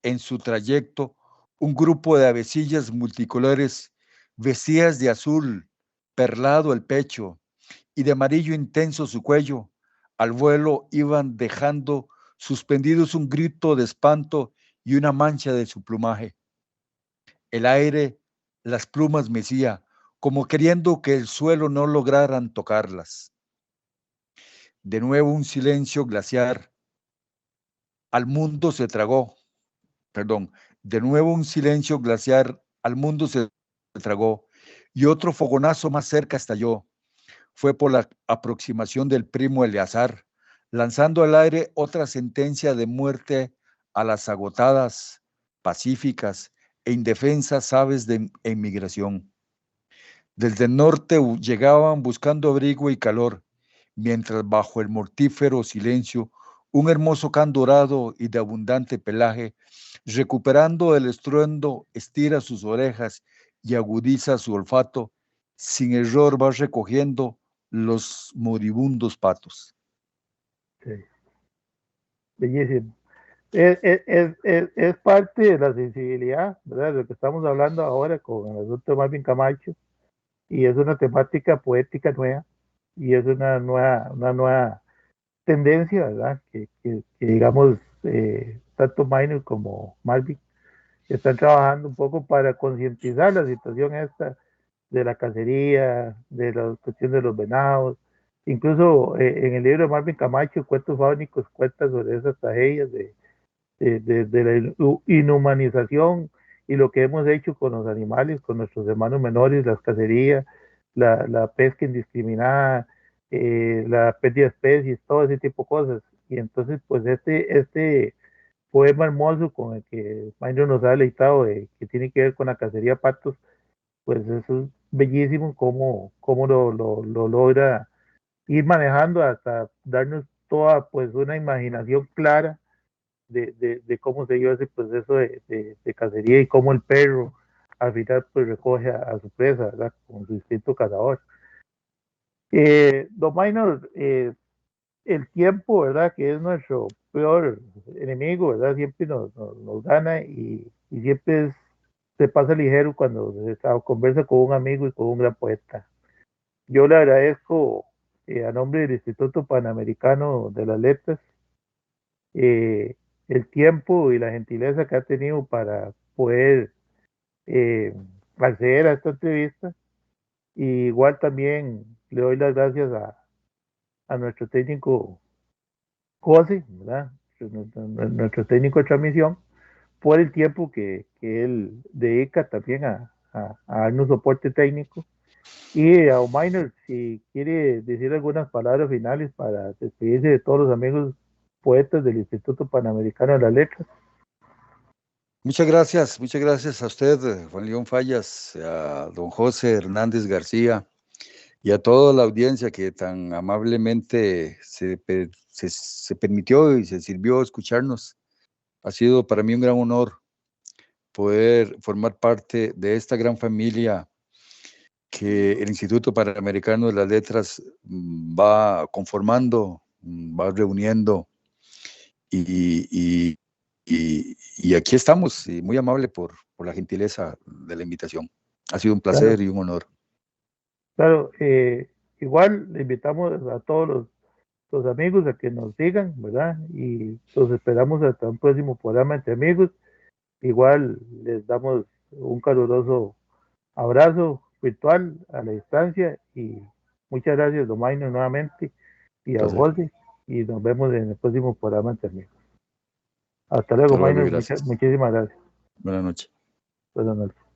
En su trayecto, un grupo de avecillas multicolores, vestidas de azul, perlado el pecho, y de amarillo intenso su cuello, al vuelo iban dejando suspendidos un grito de espanto y una mancha de su plumaje. El aire, las plumas mecía, como queriendo que el suelo no lograran tocarlas. De nuevo un silencio glaciar. Al mundo se tragó, perdón, de nuevo un silencio glaciar. Al mundo se tragó y otro fogonazo más cerca estalló. Fue por la aproximación del primo Eleazar, lanzando al aire otra sentencia de muerte a las agotadas, pacíficas e indefensas aves de emigración. Desde el norte llegaban buscando abrigo y calor, mientras bajo el mortífero silencio un hermoso can dorado y de abundante pelaje, recuperando el estruendo, estira sus orejas y agudiza su olfato, sin error va recogiendo los moribundos patos. Sí, bellísimo. Es parte de la sensibilidad, ¿verdad? De lo que estamos hablando ahora con el asunto de Marvin Camacho, y es una temática poética nueva, y es una nueva tendencia, ¿verdad? Que digamos, tanto Minor como Marvin están trabajando un poco para concientizar la situación esta de la cacería, de la cuestión de los venados. Incluso en el libro de Marvin Camacho, Cuentos Fáunicos, cuenta sobre esas tragedias de la inhumanización y lo que hemos hecho con los animales, con nuestros hermanos menores, las cacerías, la pesca indiscriminada, la pérdida de especies, todo ese tipo de cosas. Y entonces, pues este poema hermoso con el que Maynard nos ha deleitado, que tiene que ver con la cacería de patos, pues eso es bellísimo cómo lo logra ir manejando hasta darnos toda pues una imaginación clara de cómo se dio ese proceso de cacería y cómo el perro al final pues recoge a su presa, ¿verdad? Con su instinto cazador. Don Minor, el tiempo, ¿verdad? Que es nuestro peor enemigo, ¿verdad? Siempre nos gana y siempre se pasa ligero cuando se conversa con un amigo y con un gran poeta. Yo le agradezco a nombre del Instituto Panamericano de las Letras eh, el tiempo y la gentileza que ha tenido para poder eh, acceder a esta entrevista. Y igual también le doy las gracias a nuestro técnico José, ¿verdad? Nuestro técnico de transmisión, por el tiempo que él dedica también a darnos soporte técnico. Y a O'Minor, si quiere decir algunas palabras finales para despedirse de todos los amigos poetas del Instituto Panamericano de las Letras. Muchas gracias a usted, Juan León Fallas, a don José Hernández García y a toda la audiencia que tan amablemente se permitió y se sirvió escucharnos. Ha sido para mí un gran honor poder formar parte de esta gran familia que el Instituto Panamericano de las Letras va conformando, va reuniendo y, y aquí estamos, y muy amable por la gentileza de la invitación. Ha sido un Claro, placer y un honor. claro, igual le invitamos a todos los amigos a que nos sigan, ¿verdad? Y los esperamos hasta un próximo programa entre amigos. Igual les damos un caluroso abrazo virtual a la distancia y muchas gracias, Domaino, nuevamente y a Placer. José, y nos vemos en el próximo programa entre amigos. Hasta luego, Hasta luego y Maino, gracias. muchísimas gracias. Buenas noches. Buenas noches.